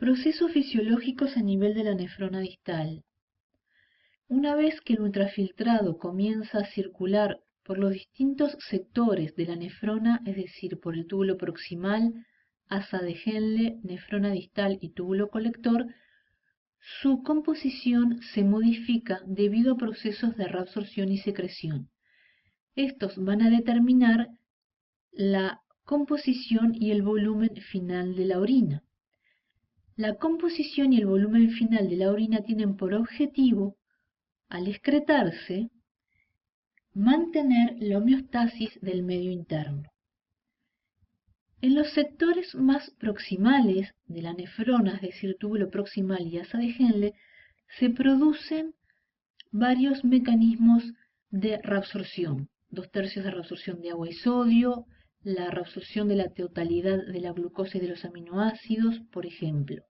Procesos fisiológicos a nivel de la nefrona distal. Una vez que el ultrafiltrado comienza a circular por los distintos sectores de la nefrona, es decir, por el túbulo proximal, asa de Henle, nefrona distal y túbulo colector, su composición se modifica debido a procesos de reabsorción y secreción. Estos van a determinar la composición y el volumen final de la orina. La composición y el volumen final de la orina tienen por objetivo, al excretarse, mantener la homeostasis del medio interno. En los sectores más proximales de la nefrona, es decir, túbulo proximal y asa de Henle, se producen varios mecanismos de reabsorción. 2/3 de reabsorción de agua y sodio, la reabsorción de la totalidad de la glucosa y de los aminoácidos, por ejemplo.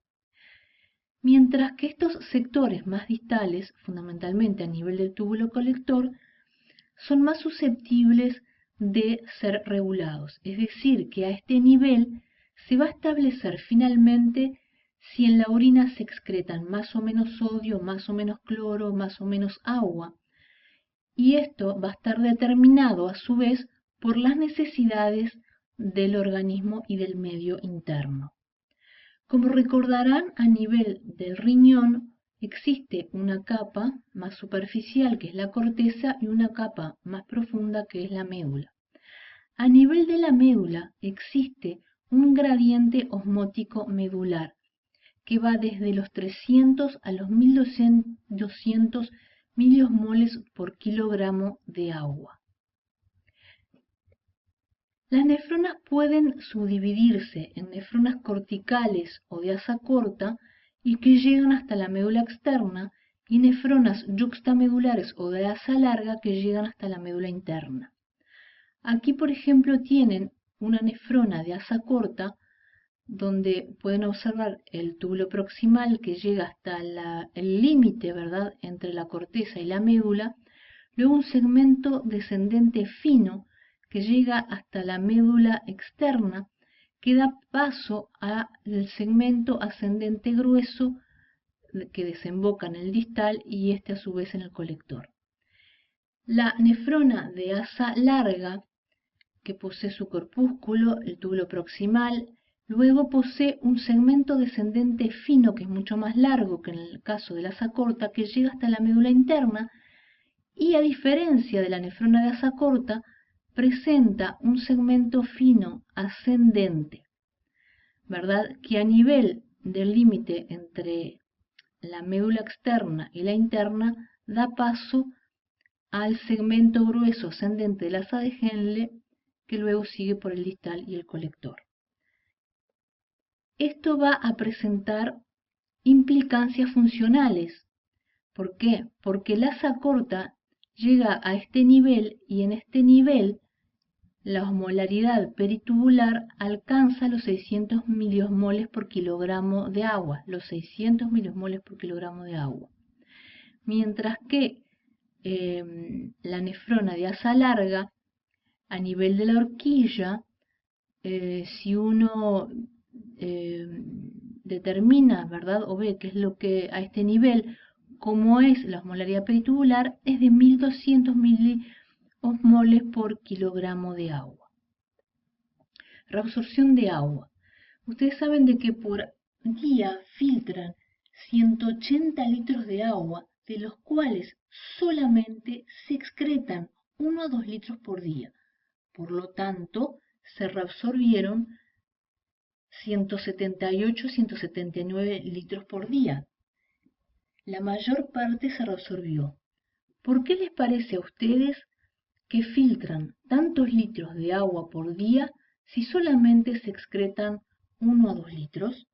Mientras que estos sectores más distales, fundamentalmente a nivel del túbulo colector, son más susceptibles de ser regulados. Es decir, que a este nivel se va a establecer finalmente si en la orina se excretan más o menos sodio, más o menos cloro, más o menos agua. Y esto va a estar determinado a su vez por las necesidades del organismo y del medio interno. Como recordarán, a nivel del riñón existe una capa más superficial que es la corteza y una capa más profunda que es la médula. A nivel de la médula existe un gradiente osmótico medular que va desde los 300 a los 1200 miliosmoles por kilogramo de agua. Las nefronas pueden subdividirse en nefronas corticales o de asa corta y que llegan hasta la médula externa y nefronas yuxtamedulares o de asa larga que llegan hasta la médula interna. Aquí, por ejemplo, tienen una nefrona de asa corta donde pueden observar el túbulo proximal que llega hasta el límite, ¿verdad?, entre la corteza y la médula, luego un segmento descendente fino que llega hasta la médula externa, que da paso al segmento ascendente grueso que desemboca en el distal y este a su vez en el colector. La nefrona de asa larga, que posee su corpúsculo, el túbulo proximal, luego posee un segmento descendente fino que es mucho más largo que en el caso de la asa corta, que llega hasta la médula interna y, a diferencia de la nefrona de asa corta, presenta un segmento fino ascendente, ¿verdad?, que a nivel del límite entre la médula externa y la interna da paso al segmento grueso ascendente de la asa de Henle, que luego sigue por el distal y el colector. Esto va a presentar implicancias funcionales. ¿Por qué? Porque la asa corta llega a este nivel y en este nivel la osmolaridad peritubular alcanza los 600 miliosmoles por kilogramo de agua, mientras que la nefrona de asa larga, a nivel de la horquilla, si uno determina, ¿verdad?, o ve qué es lo que a este nivel, como es la osmolaridad peritubular, es de 1200 miliosmoles por kilogramo de agua. Reabsorción de agua. Ustedes saben de que por día filtran 180 litros de agua, de los cuales solamente se excretan 1 a 2 litros por día. Por lo tanto, se reabsorbieron 178-179 litros por día. La mayor parte se reabsorbió. ¿Por qué les parece a ustedes que filtran tantos litros de agua por día si solamente se excretan 1 a 2 litros?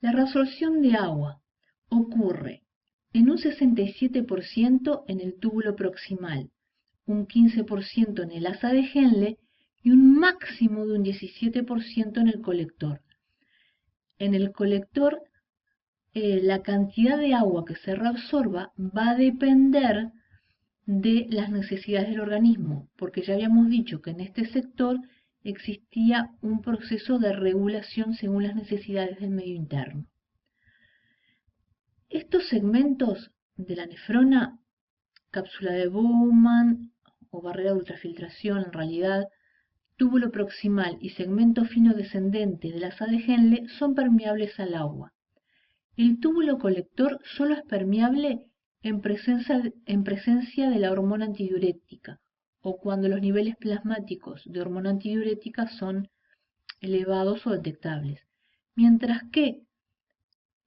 La reabsorción de agua ocurre en un 67% en el túbulo proximal, un 15% en el asa de Henle y un máximo de un 17% en el colector. En el colector, la cantidad de agua que se reabsorba va a depender de las necesidades del organismo, porque ya habíamos dicho que en este sector existía un proceso de regulación según las necesidades del medio interno. Estos segmentos de la nefrona, cápsula de Bowman o barrera de ultrafiltración en realidad, túbulo proximal y segmento fino descendente de la asa de Henle son permeables al agua. El túbulo colector solo es permeable en presencia de la hormona antidiurética o cuando los niveles plasmáticos de hormona antidiurética son elevados o detectables, mientras que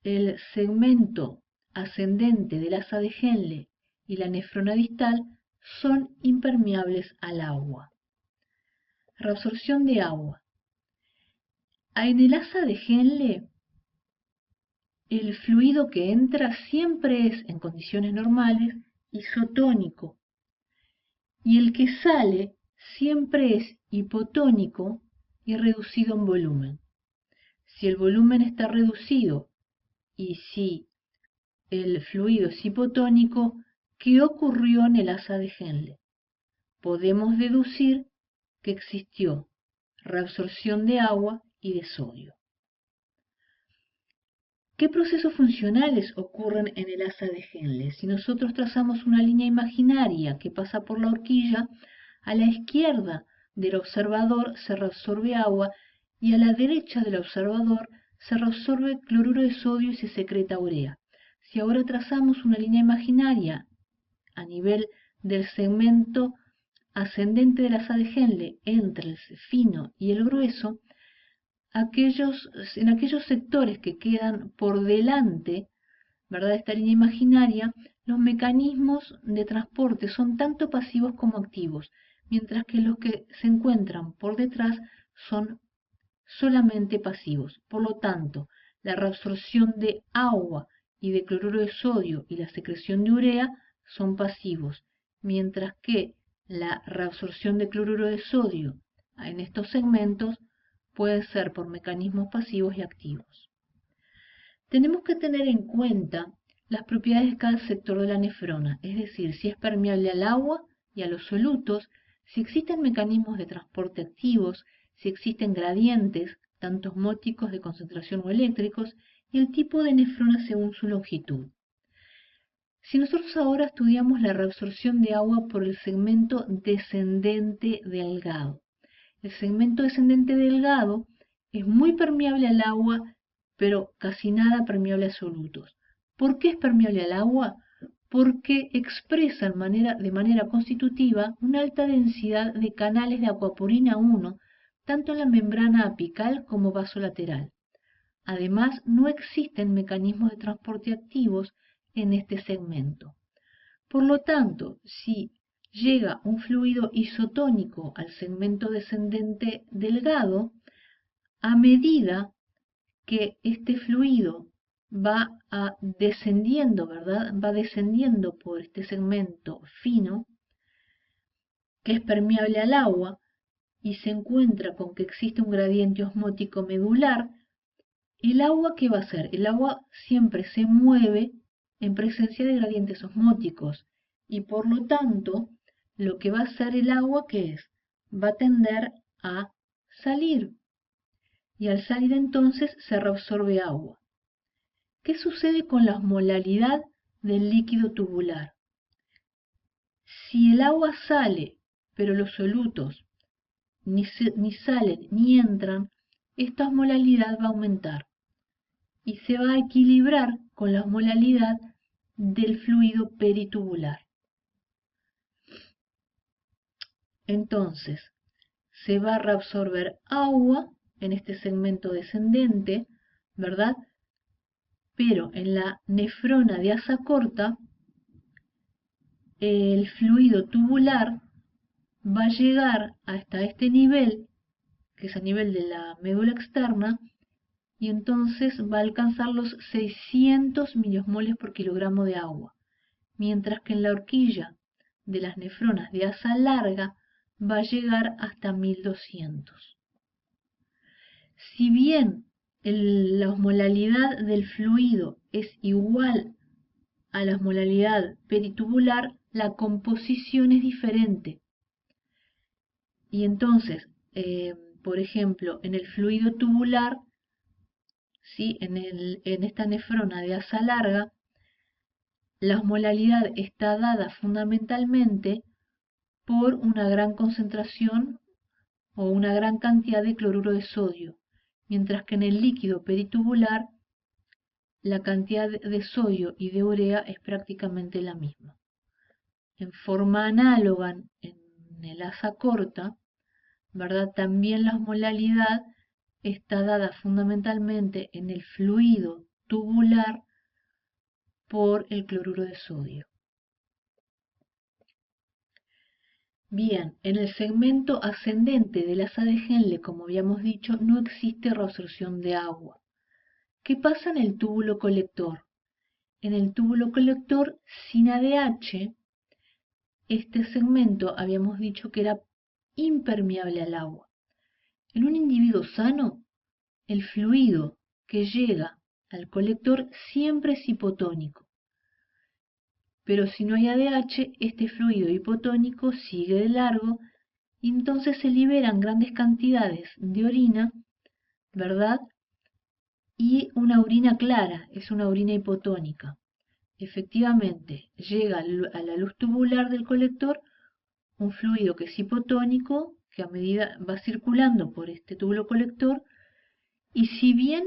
el segmento ascendente del asa de Henle y la nefrona distal son impermeables al agua. Reabsorción de agua. En el asa de Henle, el fluido que entra siempre es, en condiciones normales, isotónico, y el que sale siempre es hipotónico y reducido en volumen. Si el volumen está reducido y si el fluido es hipotónico, ¿qué ocurrió en el asa de Henle? Podemos deducir que existió reabsorción de agua y de sodio. ¿Qué procesos funcionales ocurren en el asa de Henle? Si nosotros trazamos una línea imaginaria que pasa por la horquilla, a la izquierda del observador se reabsorbe agua y a la derecha del observador se reabsorbe cloruro de sodio y se secreta urea. Si ahora trazamos una línea imaginaria a nivel del segmento ascendente de la asa de Henle entre el fino y el grueso, en aquellos sectores que quedan por delante, ¿verdad?, de esta línea imaginaria, los mecanismos de transporte son tanto pasivos como activos, mientras que los que se encuentran por detrás son solamente pasivos. Por lo tanto, la reabsorción de agua y de cloruro de sodio y la secreción de urea son pasivos, mientras que la reabsorción de cloruro de sodio en estos segmentos puede ser por mecanismos pasivos y activos. Tenemos que tener en cuenta las propiedades de cada sector de la nefrona, es decir, si es permeable al agua y a los solutos, si existen mecanismos de transporte activos, si existen gradientes, tanto osmóticos de concentración o eléctricos, y el tipo de nefrona según su longitud. Si nosotros ahora estudiamos la reabsorción de agua por el segmento descendente delgado, el segmento descendente delgado es muy permeable al agua, pero casi nada permeable a solutos. ¿Por qué es permeable al agua? Porque expresa de manera constitutiva una alta densidad de canales de acuaporina 1, tanto en la membrana apical como vasolateral. Además, no existen mecanismos de transporte activos en este segmento. Por lo tanto, si llega un fluido isotónico al segmento descendente delgado, a medida que este fluido va descendiendo, ¿verdad? Va descendiendo por este segmento fino, que es permeable al agua, y se encuentra con que existe un gradiente osmótico medular, el agua, ¿qué va a hacer? El agua siempre se mueve en presencia de gradientes osmóticos, y por lo tanto, lo que va a hacer el agua, ¿qué es? Va a tender a salir, y al salir entonces se reabsorbe agua. ¿Qué sucede con la osmolalidad del líquido tubular? Si el agua sale, pero los solutos ni salen ni entran, esta osmolalidad va a aumentar y se va a equilibrar con la osmolalidad del fluido peritubular. Entonces, se va a reabsorber agua en este segmento descendente, ¿verdad? Pero en la nefrona de asa corta, el fluido tubular va a llegar hasta este nivel, que es a nivel de la médula externa, y entonces va a alcanzar los 600 miliosmoles por kilogramo de agua, mientras que en la horquilla de las nefronas de asa larga va a llegar hasta 1200. Si bien la osmolalidad del fluido es igual a la osmolalidad peritubular, la composición es diferente. Y entonces, por ejemplo, en el fluido tubular, ¿sí? En esta nefrona de asa larga, la osmolalidad está dada fundamentalmente por una gran concentración o una gran cantidad de cloruro de sodio, mientras que en el líquido peritubular la cantidad de sodio y de urea es prácticamente la misma. En forma análoga, en el asa corta, ¿verdad? También la osmolalidad está dada fundamentalmente en el fluido tubular por el cloruro de sodio. Bien, en el segmento ascendente del asa de Henle, como habíamos dicho, no existe reabsorción de agua. ¿Qué pasa en el túbulo colector? En el túbulo colector sin ADH, este segmento habíamos dicho que era impermeable al agua. En un individuo sano, el fluido que llega al colector siempre es hipotónico. Pero si no hay ADH, este fluido hipotónico sigue de largo y entonces se liberan grandes cantidades de orina, ¿verdad? Y una orina clara, es una orina hipotónica. Efectivamente, llega a la luz tubular del colector un fluido que es hipotónico, que a medida va circulando por este túbulo colector, y si bien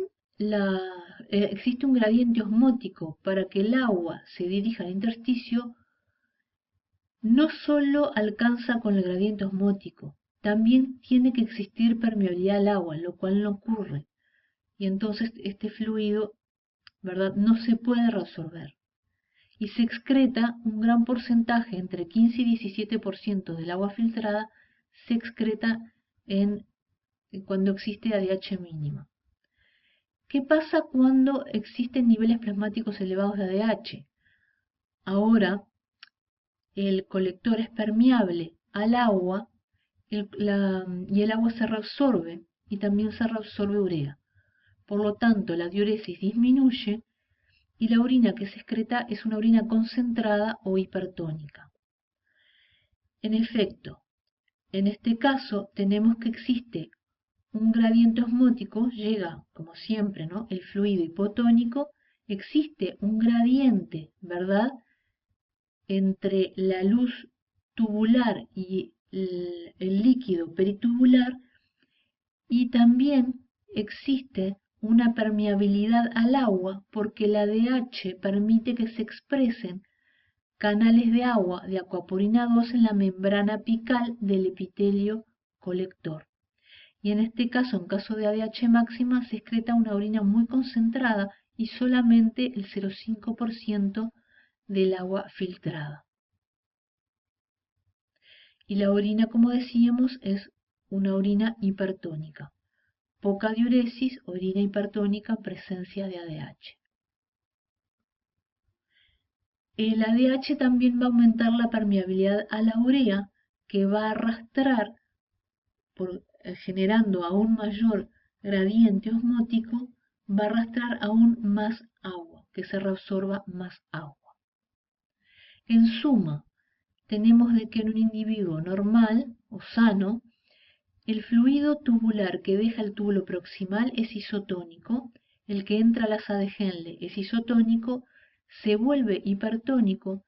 existe un gradiente osmótico para que el agua se dirija al intersticio, no solo alcanza con el gradiente osmótico, también tiene que existir permeabilidad al agua, lo cual no ocurre. Y entonces este fluido, ¿verdad?, no se puede reabsorber. Y se excreta un gran porcentaje, entre 15 y 17% del agua filtrada, se excreta cuando existe ADH mínima. ¿Qué pasa cuando existen niveles plasmáticos elevados de ADH? Ahora el colector es permeable al agua y el agua se reabsorbe y también se reabsorbe urea. Por lo tanto, la diuresis disminuye y la orina que se excreta es una orina concentrada o hipertónica. En efecto, en este caso tenemos que existe un gradiente osmótico, llega como siempre, ¿no?, el fluido hipotónico, existe un gradiente, ¿verdad?, entre la luz tubular y el líquido peritubular, y también existe una permeabilidad al agua porque el ADH permite que se expresen canales de agua de aquaporina 2 en la membrana apical del epitelio colector. Y en este caso, en caso de ADH máxima, se excreta una orina muy concentrada y solamente el 0,5% del agua filtrada. Y la orina, como decíamos, es una orina hipertónica. Poca diuresis, orina hipertónica, presencia de ADH. El ADH también va a aumentar la permeabilidad a la urea, que va a arrastrar, generando aún mayor gradiente osmótico, va a arrastrar aún más agua, que se reabsorba más agua. En suma, tenemos de que en un individuo normal o sano, el fluido tubular que deja el túbulo proximal es isotónico, el que entra a la asa de Henle es isotónico, se vuelve hipertónico,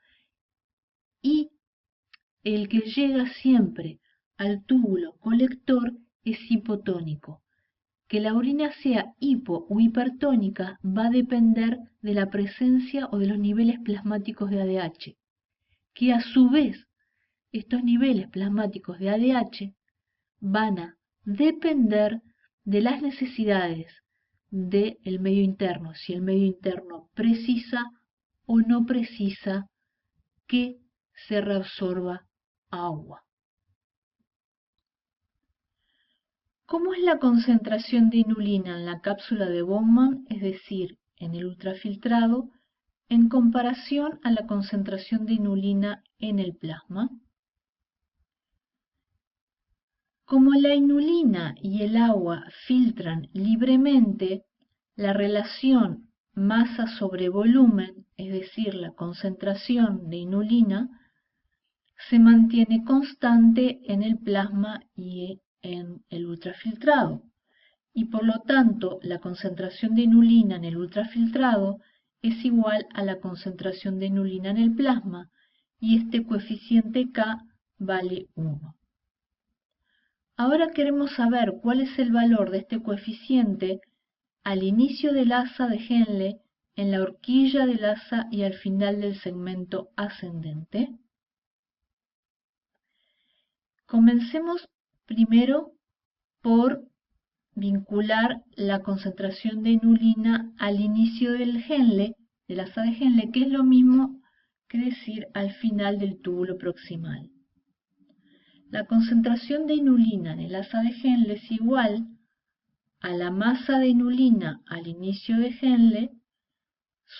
y el que llega siempre al túbulo colector es hipotónico. Que la orina sea hipo o hipertónica va a depender de la presencia o de los niveles plasmáticos de ADH, que a su vez estos niveles plasmáticos de ADH van a depender de las necesidades del medio interno, si el medio interno precisa o no precisa que se reabsorba agua. ¿Cómo es la concentración de inulina en la cápsula de Bowman, es decir, en el ultrafiltrado, en comparación a la concentración de inulina en el plasma? Como la inulina y el agua filtran libremente, la relación masa sobre volumen, es decir, la concentración de inulina, se mantiene constante en el plasma y en el ultrafiltrado. Y por lo tanto, la concentración de inulina en el ultrafiltrado es igual a la concentración de inulina en el plasma, y este coeficiente K vale 1. Ahora queremos saber cuál es el valor de este coeficiente al inicio del asa de Henle, en la horquilla del asa y al final del segmento ascendente. Comencemos primero por vincular la concentración de inulina al inicio del asa de Henle, que es lo mismo que decir al final del túbulo proximal. La concentración de inulina en el asa de Henle es igual a la masa de inulina al inicio de Henle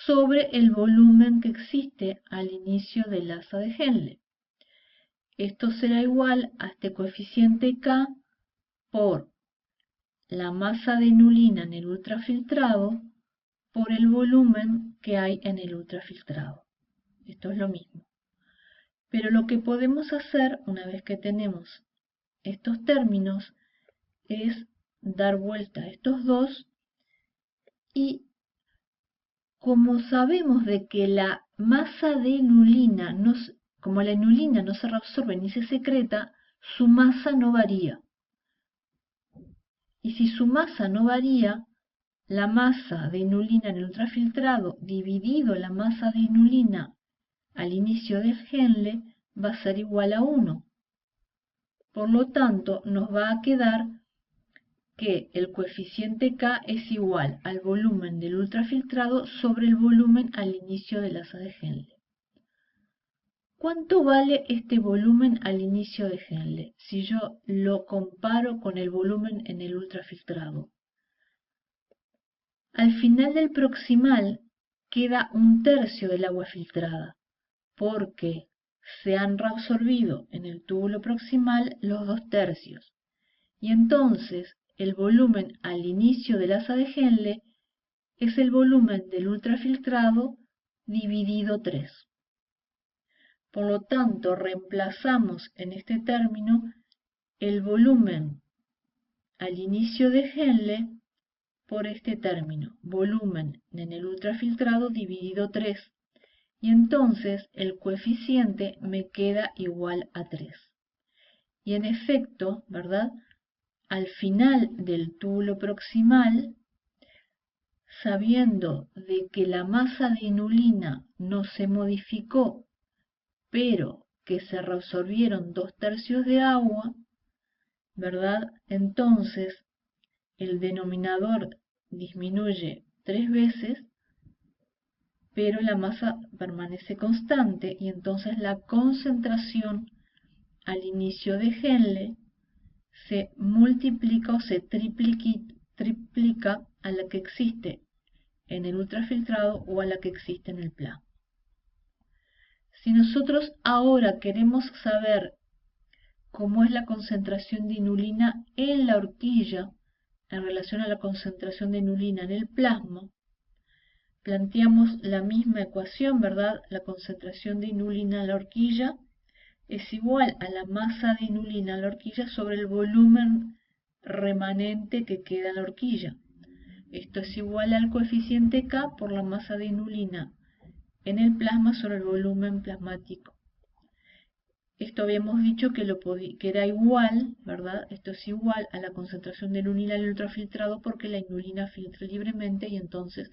sobre el volumen que existe al inicio del asa de Henle. Esto será igual a este coeficiente K por la masa de inulina en el ultrafiltrado por el volumen que hay en el ultrafiltrado. Esto es lo mismo. Pero lo que podemos hacer una vez que tenemos estos términos es dar vuelta a estos dos, y como sabemos de que la masa de inulina, como la inulina no se reabsorbe ni se secreta, su masa no varía. Y si su masa no varía, la masa de inulina en el ultrafiltrado dividido la masa de inulina al inicio del Henle va a ser igual a 1. Por lo tanto, nos va a quedar que el coeficiente K es igual al volumen del ultrafiltrado sobre el volumen al inicio del asa de Henle. ¿Cuánto vale este volumen al inicio de Henle si yo lo comparo con el volumen en el ultrafiltrado? Al final del proximal queda 1/3 del agua filtrada, porque se han reabsorbido en el túbulo proximal los 2/3. Y entonces el volumen al inicio del asa de Henle es el volumen del ultrafiltrado dividido 3. Por lo tanto, reemplazamos en este término el volumen al inicio de Henle por este término, volumen en el ultrafiltrado dividido 3. Y entonces el coeficiente me queda igual a 3. Y en efecto, ¿verdad? Al final del túbulo proximal, sabiendo de que la masa de inulina no se modificó, pero que se reabsorbieron 2/3 de agua, ¿verdad? Entonces el denominador disminuye 3 veces, pero la masa permanece constante, y entonces la concentración al inicio de Henle se multiplica o se triplica a la que existe en el ultrafiltrado o a la que existe en el plasma. Si nosotros ahora queremos saber cómo es la concentración de inulina en la horquilla en relación a la concentración de inulina en el plasma, planteamos la misma ecuación, ¿verdad? La concentración de inulina en la horquilla es igual a la masa de inulina en la horquilla sobre el volumen remanente que queda en la horquilla. Esto es igual al coeficiente K por la masa de inulina en el plasma sobre el volumen plasmático. Esto habíamos dicho que era igual, ¿verdad? Esto es igual a la concentración de inulina en el ultrafiltrado, porque la inulina filtra libremente, y entonces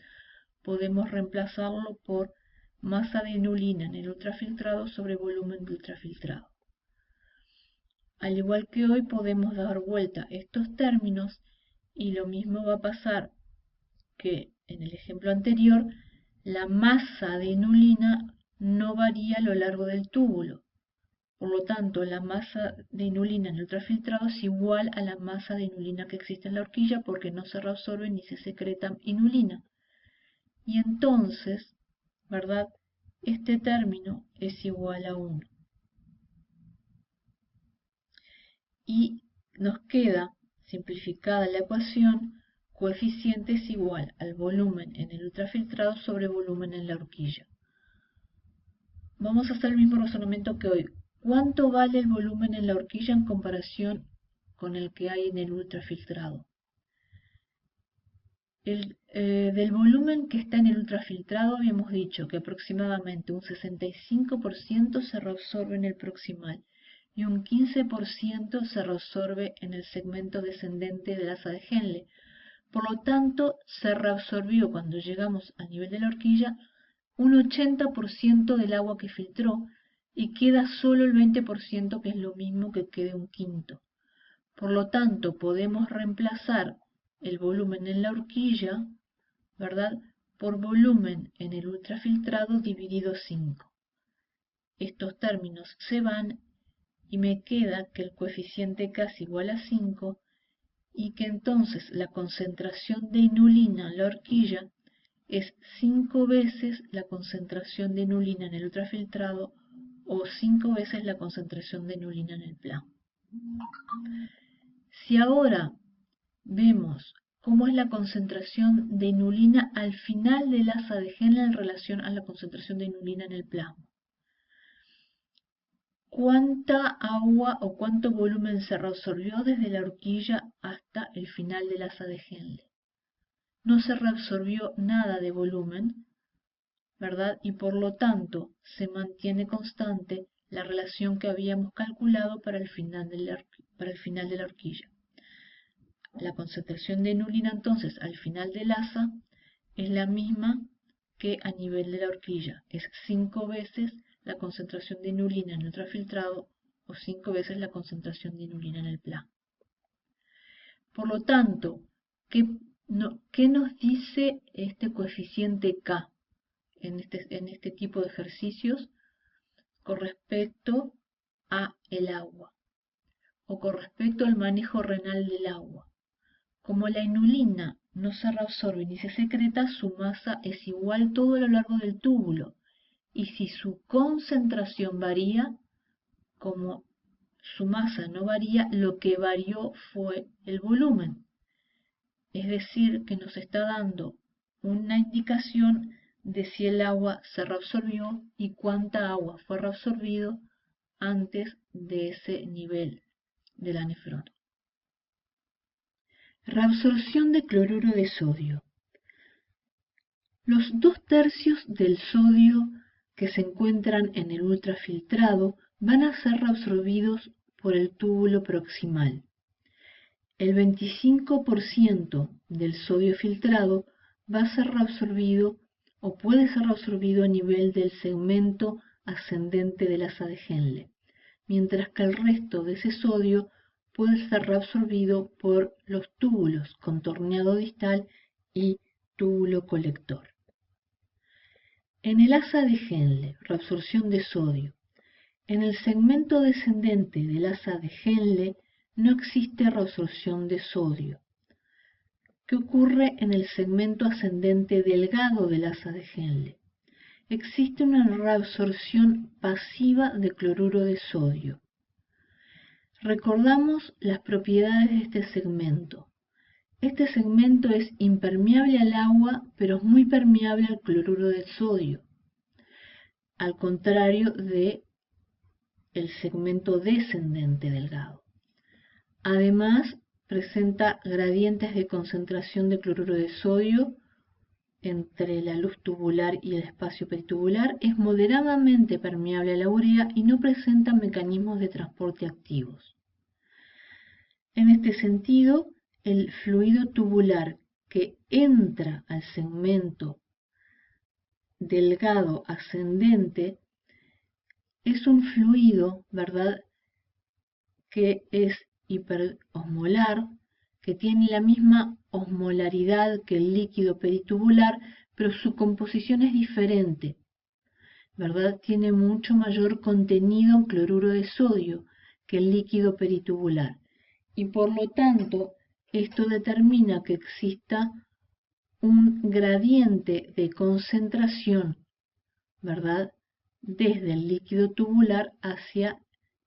podemos reemplazarlo por masa de inulina en el ultrafiltrado sobre volumen de ultrafiltrado. Al igual que hoy, podemos dar vuelta a estos términos, y lo mismo va a pasar que en el ejemplo anterior. La masa de inulina no varía a lo largo del túbulo. Por lo tanto, la masa de inulina en el ultrafiltrado es igual a la masa de inulina que existe en la horquilla, porque no se reabsorbe ni se secreta inulina. Y entonces, ¿verdad? Este término es igual a 1. Y nos queda, simplificada la ecuación, coeficiente es igual al volumen en el ultrafiltrado sobre volumen en la horquilla. Vamos a hacer el mismo razonamiento que hoy. ¿Cuánto vale el volumen en la horquilla en comparación con el que hay en el ultrafiltrado. Del volumen que está en el ultrafiltrado habíamos dicho que aproximadamente un 65% se reabsorbe en el proximal y un 15% se reabsorbe en el segmento descendente del asa de Henle. Por lo tanto, se reabsorbió cuando llegamos al nivel de la horquilla un 80% del agua que filtró y queda solo el 20%, que es lo mismo que quede un quinto. Por lo tanto, podemos reemplazar el volumen en la horquilla, ¿verdad?, por volumen en el ultrafiltrado dividido 5. Estos términos se van y me queda que el coeficiente K es igual a 5 y que entonces la concentración de inulina en la horquilla es 5 veces la concentración de inulina en el ultrafiltrado o 5 veces la concentración de inulina en el plasma. Si ahora vemos cómo es la concentración de inulina al final del asa de Henle en relación a la concentración de inulina en el plasma, ¿cuánta agua o cuánto volumen se reabsorbió desde la horquilla hasta el final del asa de Henle? No se reabsorbió nada de volumen, ¿verdad? Y por lo tanto se mantiene constante la relación que habíamos calculado para el final de la horquilla. La concentración de inulina entonces al final del asa es la misma que a nivel de la horquilla. Es 5 veces la concentración de inulina en el ultrafiltrado o 5 veces la concentración de inulina en el plasma. Por lo tanto, ¿qué nos dice este coeficiente K en este tipo de ejercicios con respecto a el agua o con respecto al manejo renal del agua? Como la inulina no se reabsorbe ni se secreta, su masa es igual todo a lo largo del túbulo. Y si su concentración varía, como su masa no varía, lo que varió fue el volumen. Es decir, que nos está dando una indicación de si el agua se reabsorbió y cuánta agua fue reabsorbido antes de ese nivel de la nefrona. Reabsorción de cloruro de sodio. Los 2/3 del sodio que se encuentran en el ultrafiltrado van a ser reabsorbidos por el túbulo proximal. El 25% del sodio filtrado va a ser reabsorbido o puede ser reabsorbido a nivel del segmento ascendente del asa de Henle, mientras que el resto de ese sodio puede ser reabsorbido por los túbulos contorneado distal y túbulo colector. En el asa de Henle, reabsorción de sodio. En el segmento descendente del asa de Henle no existe reabsorción de sodio. ¿Qué ocurre en el segmento ascendente delgado del asa de Henle? Existe una reabsorción pasiva de cloruro de sodio. Recordamos las propiedades de este segmento. Este segmento es impermeable al agua, pero es muy permeable al cloruro de sodio, al contrario de el segmento descendente delgado. Además, presenta gradientes de concentración de cloruro de sodio entre la luz tubular y el espacio peritubular, es moderadamente permeable a la urea y no presenta mecanismos de transporte activos. En este sentido, el fluido tubular que entra al segmento delgado ascendente es un fluido, ¿verdad?, que es hiperosmolar, que tiene la misma osmolaridad que el líquido peritubular, pero su composición es diferente, ¿verdad? Tiene mucho mayor contenido en cloruro de sodio que el líquido peritubular. Y por lo tanto, esto determina que exista un gradiente de concentración, ¿verdad?, desde el líquido tubular hacia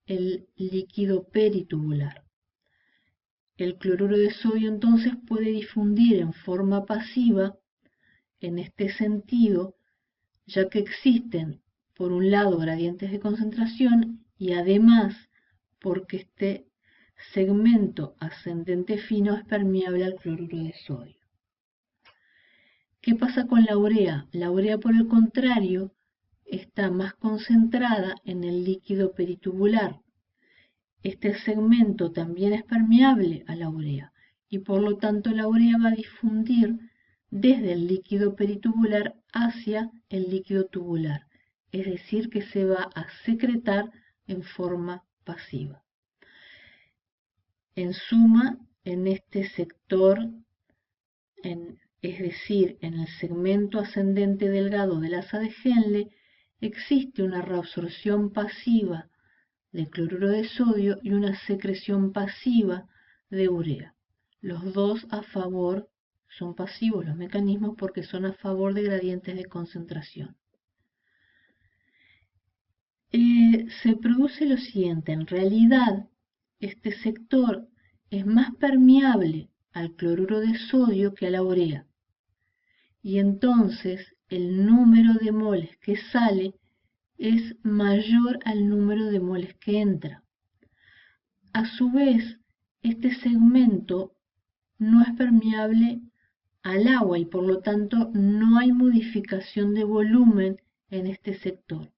el líquido peritubular. El cloruro de sodio entonces puede difundir en forma pasiva en este sentido, ya que existen, por un lado, gradientes de concentración y además porque este segmento ascendente fino es permeable al cloruro de sodio. ¿Qué pasa con la urea? La urea, por el contrario, está más concentrada en el líquido peritubular. Este segmento también es permeable a la urea y por lo tanto la urea va a difundir desde el líquido peritubular hacia el líquido tubular, es decir, que se va a secretar en forma pasiva. En suma, en este sector, es decir, en el segmento ascendente delgado del asa de Henle, existe una reabsorción pasiva de cloruro de sodio y una secreción pasiva de urea. Los dos a favor, son pasivos los mecanismos porque son a favor de gradientes de concentración. Se produce lo siguiente: en realidad este sector es más permeable al cloruro de sodio que a la urea, y entonces el número de moles que sale es mayor al número de moles que entra. A su vez, este segmento no es permeable al agua y por lo tanto no hay modificación de volumen en este sector.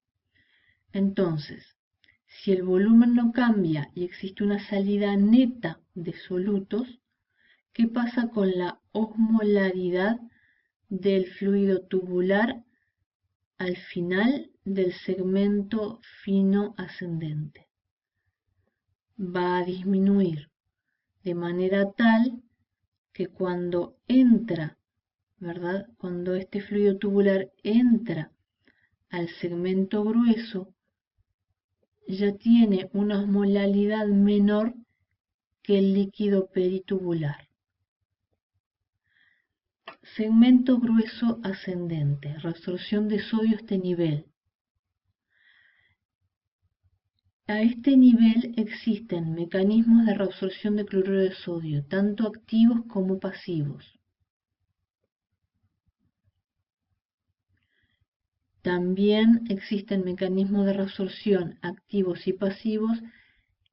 Entonces, si el volumen no cambia y existe una salida neta de solutos, ¿qué pasa con la osmolaridad del fluido tubular al final del segmento fino ascendente? Va a disminuir de manera tal que cuando entra, ¿verdad? Cuando este fluido tubular entra al segmento grueso, ya tiene una osmolaridad menor que el líquido peritubular. Segmento grueso ascendente, reabsorción de sodio a este nivel. A este nivel existen mecanismos de reabsorción de cloruro de sodio, tanto activos como pasivos. También existen mecanismos de reabsorción activos y pasivos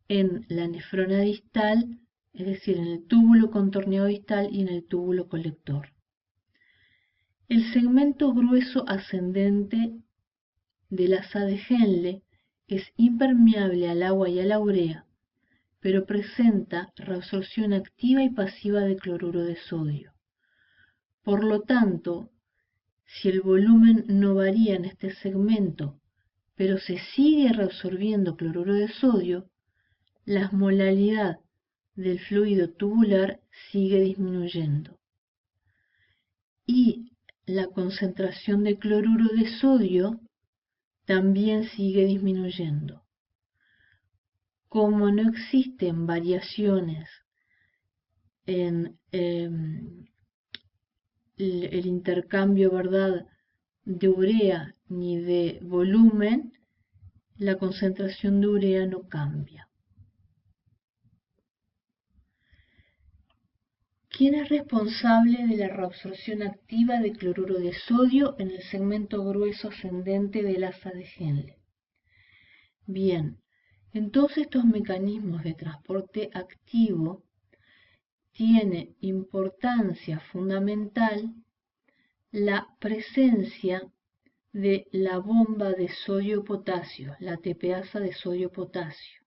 en la nefrona distal, es decir, en el túbulo contorneado distal y en el túbulo colector. El segmento grueso ascendente del asa de Henle es impermeable al agua y a la urea, pero presenta reabsorción activa y pasiva de cloruro de sodio. Por lo tanto, si el volumen no varía en este segmento, pero se sigue reabsorbiendo cloruro de sodio, la osmolaridad del fluido tubular sigue disminuyendo. Y la concentración de cloruro de sodio también sigue disminuyendo. Como no existen variaciones en el intercambio, ¿verdad?, de urea ni de volumen, la concentración de urea no cambia. ¿Quién es responsable de la reabsorción activa de cloruro de sodio en el segmento grueso ascendente del asa de Henle? Bien, en todos estos mecanismos de transporte activo tiene importancia fundamental la presencia de la bomba de sodio-potasio, la tepeasa de sodio-potasio,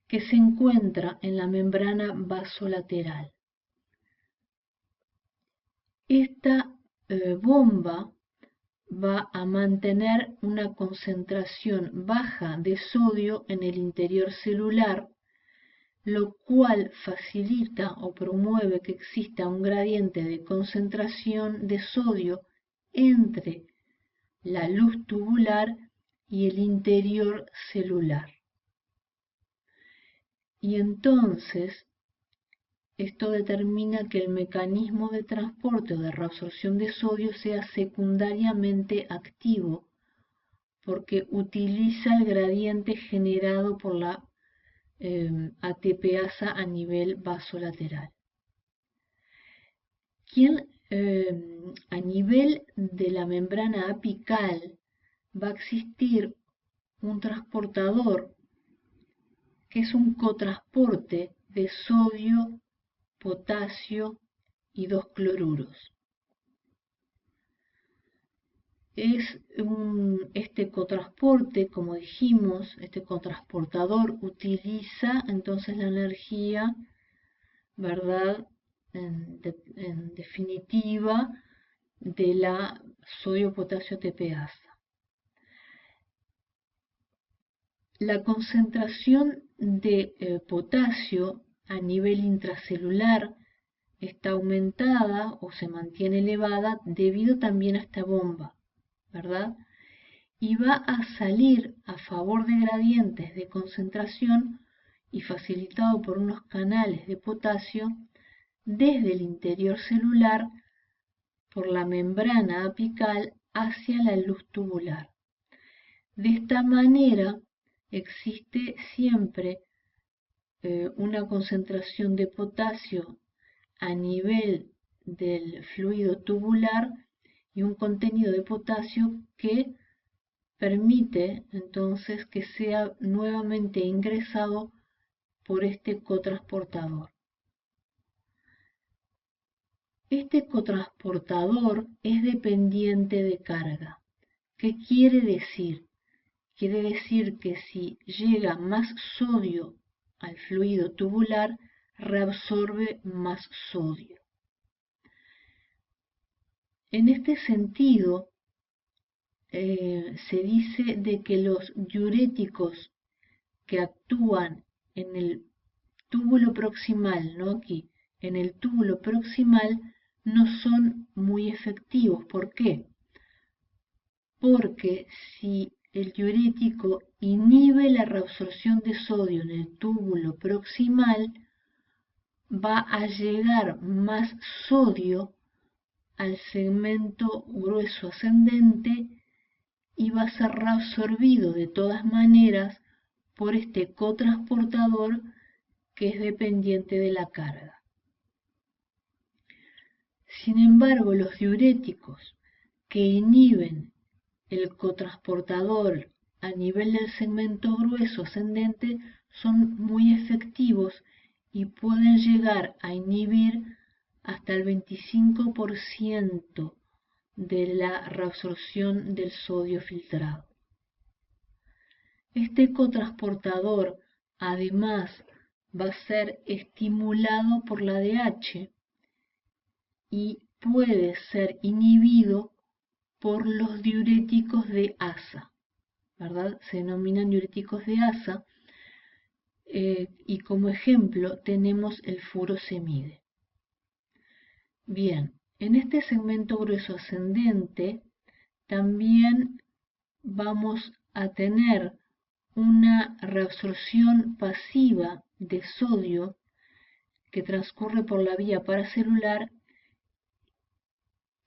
que se encuentra en la membrana vasolateral. Esta bomba va a mantener una concentración baja de sodio en el interior celular, lo cual facilita o promueve que exista un gradiente de concentración de sodio entre la luz tubular y el interior celular. Y entonces, esto determina que el mecanismo de transporte o de reabsorción de sodio sea secundariamente activo, porque utiliza el gradiente generado por la ATPasa a nivel vasolateral. A nivel de la membrana apical va a existir un transportador que es un cotransporte de sodio, potasio y 2 cloruros. Este cotransporte, como dijimos, este cotransportador utiliza entonces la energía, ¿verdad? En definitiva, de la sodio-potasio TPasa. La concentración de potasio a nivel intracelular está aumentada o se mantiene elevada debido también a esta bomba, ¿verdad? Y va a salir a favor de gradientes de concentración y facilitado por unos canales de potasio desde el interior celular por la membrana apical hacia la luz tubular. De esta manera existe siempre una concentración de potasio a nivel del fluido tubular y un contenido de potasio que permite entonces que sea nuevamente ingresado por este cotransportador. Este cotransportador es dependiente de carga. ¿Qué quiere decir? Quiere decir que si llega más sodio al fluido tubular, reabsorbe más sodio. En este sentido, se dice de que los diuréticos que actúan en el túbulo proximal, ¿no? Aquí, en el túbulo proximal, no son muy efectivos. ¿Por qué? Porque si el diurético inhibe la reabsorción de sodio en el túbulo proximal, va a llegar más sodio al segmento grueso ascendente y va a ser reabsorbido de todas maneras por este cotransportador que es dependiente de la carga. Sin embargo, los diuréticos que inhiben el cotransportador a nivel del segmento grueso ascendente son muy efectivos y pueden llegar a inhibir hasta el 25% de la reabsorción del sodio filtrado. Este cotransportador además va a ser estimulado por la ADH y puede ser inhibido por los diuréticos de asa, ¿verdad? Se denominan diuréticos de asa y como ejemplo tenemos el furosemide. Bien, en este segmento grueso ascendente también vamos a tener una reabsorción pasiva de sodio que transcurre por la vía paracelular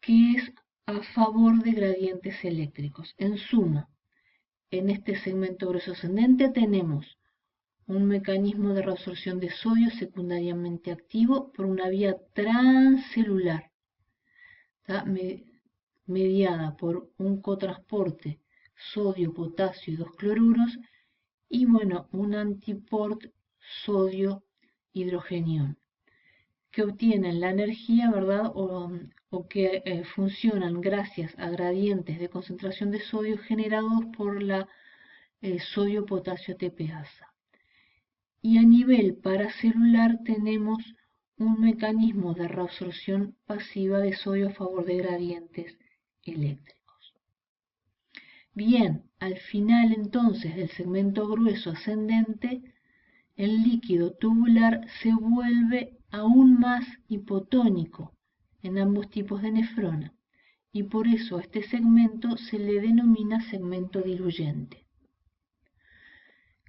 que es a favor de gradientes eléctricos. En suma, en este segmento grueso ascendente tenemos un mecanismo de reabsorción de sodio secundariamente activo por una vía transcelular, mediada por un cotransporte sodio, potasio y 2 cloruros y bueno, un antiport sodio hidrogenión que obtienen la energía, ¿verdad? O que funcionan gracias a gradientes de concentración de sodio generados por la sodio-potasio TPasa. Y a nivel paracelular tenemos un mecanismo de reabsorción pasiva de sodio a favor de gradientes eléctricos. Bien, al final entonces del segmento grueso ascendente, el líquido tubular se vuelve aún más hipotónico en ambos tipos de nefrona y por eso a este segmento se le denomina segmento diluyente.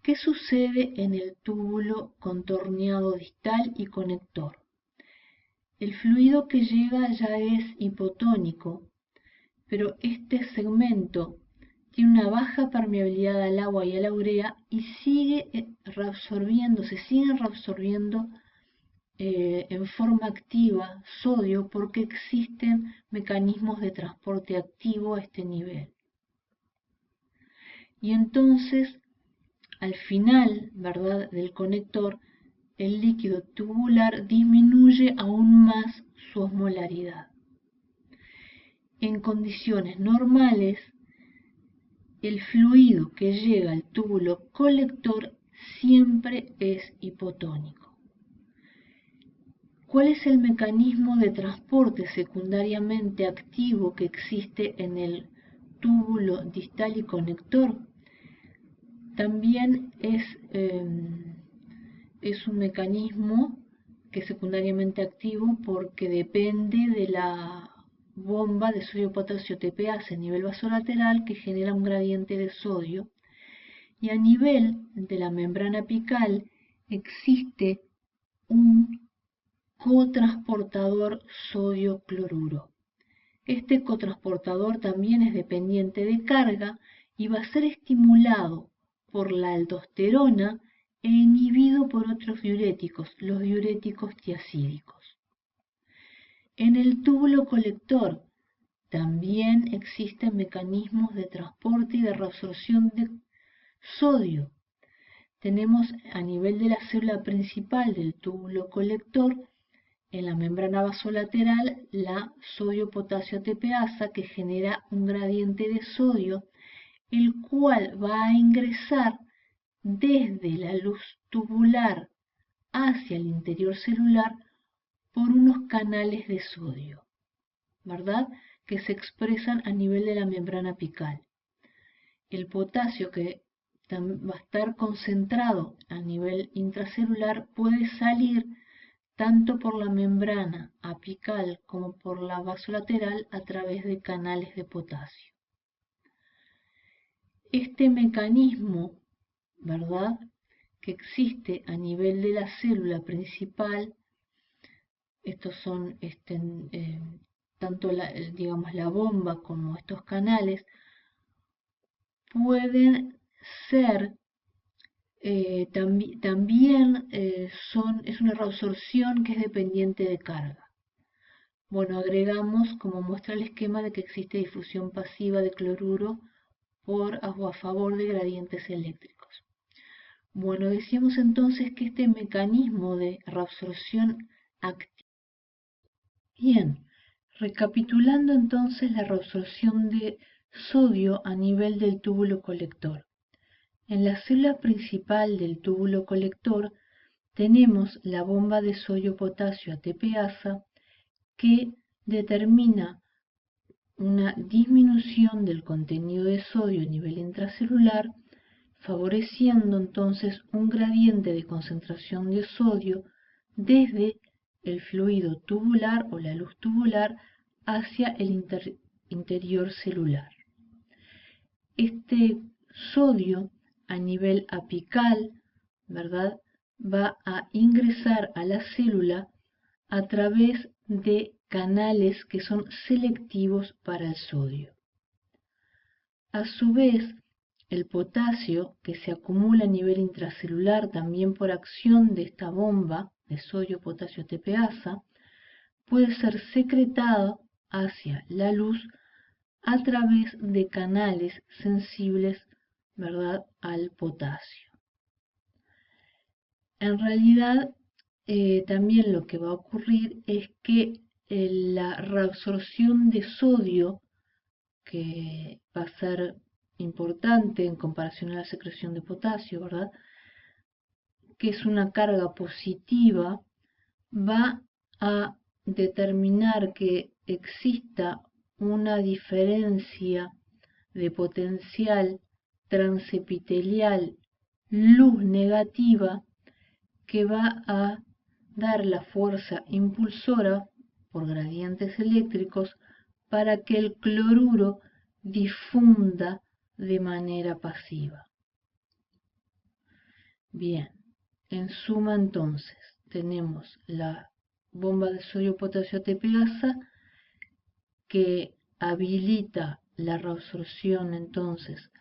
¿Qué sucede en el túbulo contorneado distal y conector? El fluido que llega ya es hipotónico, pero este segmento tiene una baja permeabilidad al agua y a la urea y sigue se siguen reabsorbiendo en forma activa sodio porque existen mecanismos de transporte activo a este nivel. Y entonces, al final, ¿verdad?, del conector, el líquido tubular disminuye aún más su osmolaridad. En condiciones normales, el fluido que llega al túbulo colector siempre es hipotónico. ¿Cuál es el mecanismo de transporte secundariamente activo que existe en el túbulo distal y conector? También es un mecanismo que es secundariamente activo porque depende de la bomba de sodio-potasio TPase a nivel vasolateral que genera un gradiente de sodio, y a nivel de la membrana apical existe un cotransportador sodio-cloruro. Este cotransportador también es dependiente de carga y va a ser estimulado por la aldosterona e inhibido por otros diuréticos, los diuréticos tiazídicos. En el túbulo colector también existen mecanismos de transporte y de reabsorción de sodio. Tenemos a nivel de la célula principal del túbulo colector, en la membrana vasolateral, la sodio-potasio TPasa que genera un gradiente de sodio, el cual va a ingresar desde la luz tubular hacia el interior celular por unos canales de sodio, ¿verdad?, que se expresan a nivel de la membrana apical. El potasio que va a estar concentrado a nivel intracelular puede salir tanto por la membrana apical como por la vasolateral a través de canales de potasio. Este mecanismo, ¿verdad?, que existe a nivel de la célula principal, estos son tanto la bomba como estos canales, pueden ser también es una reabsorción que es dependiente de carga. Bueno, agregamos como muestra el esquema de que existe difusión pasiva de cloruro a favor de gradientes eléctricos. Bueno, decíamos entonces que este mecanismo de reabsorción activa. Bien, recapitulando entonces la reabsorción de sodio a nivel del túbulo colector. En la célula principal del túbulo colector tenemos la bomba de sodio-potasio ATPasa que determina una disminución del contenido de sodio a nivel intracelular, favoreciendo entonces un gradiente de concentración de sodio desde el fluido tubular o la luz tubular hacia el interior celular. Este sodio a nivel apical, ¿verdad?, va a ingresar a la célula a través de canales que son selectivos para el sodio. A su vez, el potasio que se acumula a nivel intracelular también por acción de esta bomba de sodio-potasio TPasa puede ser secretado hacia la luz a través de canales sensibles, ¿verdad?, al potasio. En realidad, también lo que va a ocurrir es que la reabsorción de sodio, que va a ser importante en comparación a la secreción de potasio, ¿verdad?, que es una carga positiva, va a determinar que exista una diferencia de potencial transepitelial luz negativa que va a dar la fuerza impulsora por gradientes eléctricos para que el cloruro difunda de manera pasiva. Bien, en suma entonces tenemos la bomba de sodio-potasio ATPasa que habilita la reabsorción entonces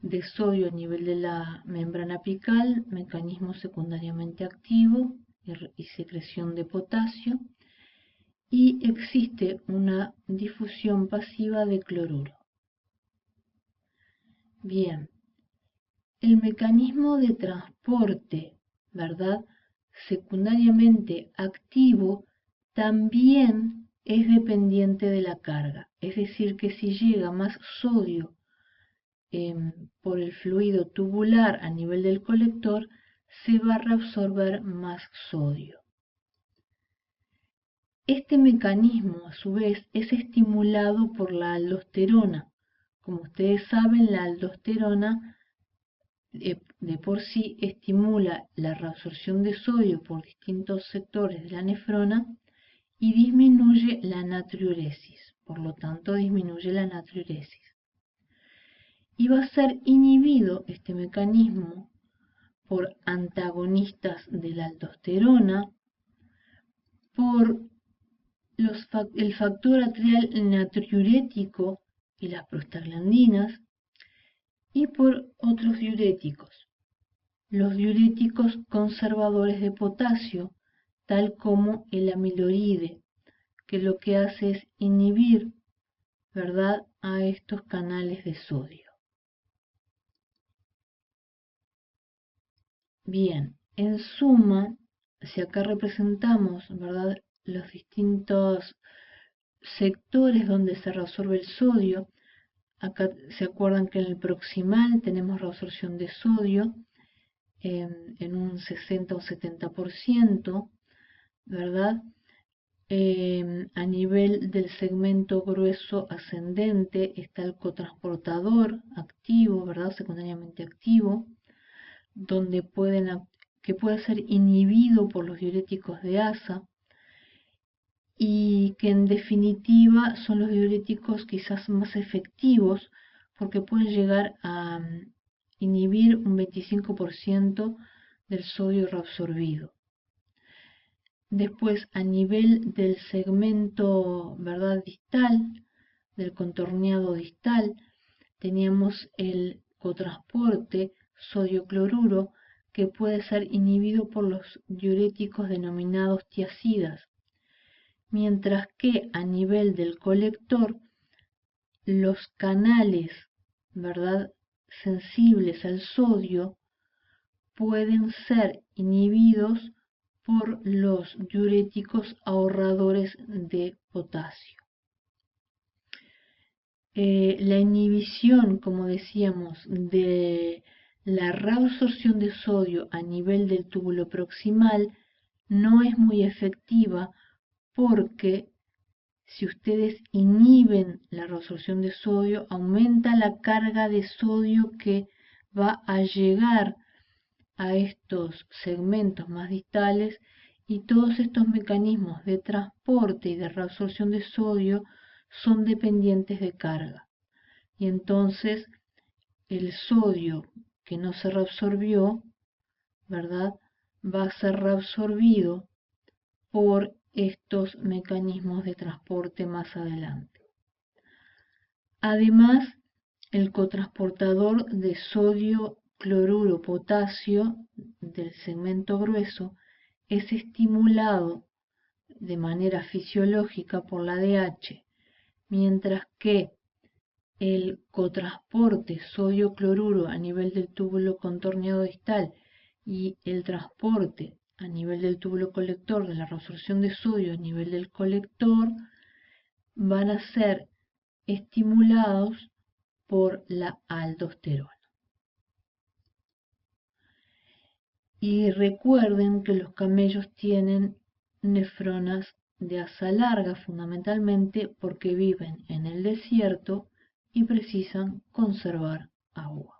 de sodio a nivel de la membrana apical, mecanismo secundariamente activo y secreción de potasio, y existe una difusión pasiva de cloruro. Bien, el mecanismo de transporte, ¿verdad?, secundariamente activo, también es dependiente de la carga. Es decir, que si llega más sodio por el fluido tubular a nivel del colector, se va a reabsorber más sodio. Este mecanismo, a su vez, es estimulado por la aldosterona. Como ustedes saben, la aldosterona de por sí estimula la reabsorción de sodio por distintos sectores de la nefrona y disminuye la natriuresis. Por lo tanto, disminuye la natriuresis. Y va a ser inhibido este mecanismo por antagonistas de la aldosterona, por el factor atrial natriurético y las prostaglandinas, y por otros diuréticos. Los diuréticos conservadores de potasio, tal como el amiloride, que lo que hace es inhibir, ¿verdad?, a estos canales de sodio. Bien, en suma, si acá representamos, ¿verdad?, los distintos sectores donde se reabsorbe el sodio, acá se acuerdan que en el proximal tenemos reabsorción de sodio en un 60 o 70%, ¿verdad? A nivel del segmento grueso ascendente está el cotransportador activo, ¿verdad?, secundariamente activo, donde que puede ser inhibido por los diuréticos de asa, y que en definitiva son los diuréticos quizás más efectivos porque pueden llegar a inhibir un 25% del sodio reabsorbido. Después, a nivel del segmento, ¿verdad?, distal, del contorneado distal, teníamos el cotransporte sodio-cloruro, que puede ser inhibido por los diuréticos denominados tiazidas, mientras que a nivel del colector, los canales, ¿verdad?, sensibles al sodio pueden ser inhibidos por los diuréticos ahorradores de potasio. La inhibición, como decíamos, de la reabsorción de sodio a nivel del túbulo proximal no es muy efectiva porque si ustedes inhiben la reabsorción de sodio, aumenta la carga de sodio que va a llegar a estos segmentos más distales, y todos estos mecanismos de transporte y de reabsorción de sodio son dependientes de carga. Y entonces el sodio que no se reabsorbió, ¿verdad?, va a ser reabsorbido por estos mecanismos de transporte más adelante. Además, el cotransportador de sodio cloruro potasio del segmento grueso es estimulado de manera fisiológica por la ADH, mientras que el cotransporte sodio cloruro a nivel del túbulo contorneado distal y el transporte a nivel del túbulo colector de la reabsorción de sodio a nivel del colector van a ser estimulados por la aldosterona. Y recuerden que los camellos tienen nefronas de asa larga fundamentalmente porque viven en el desierto y precisan conservar agua.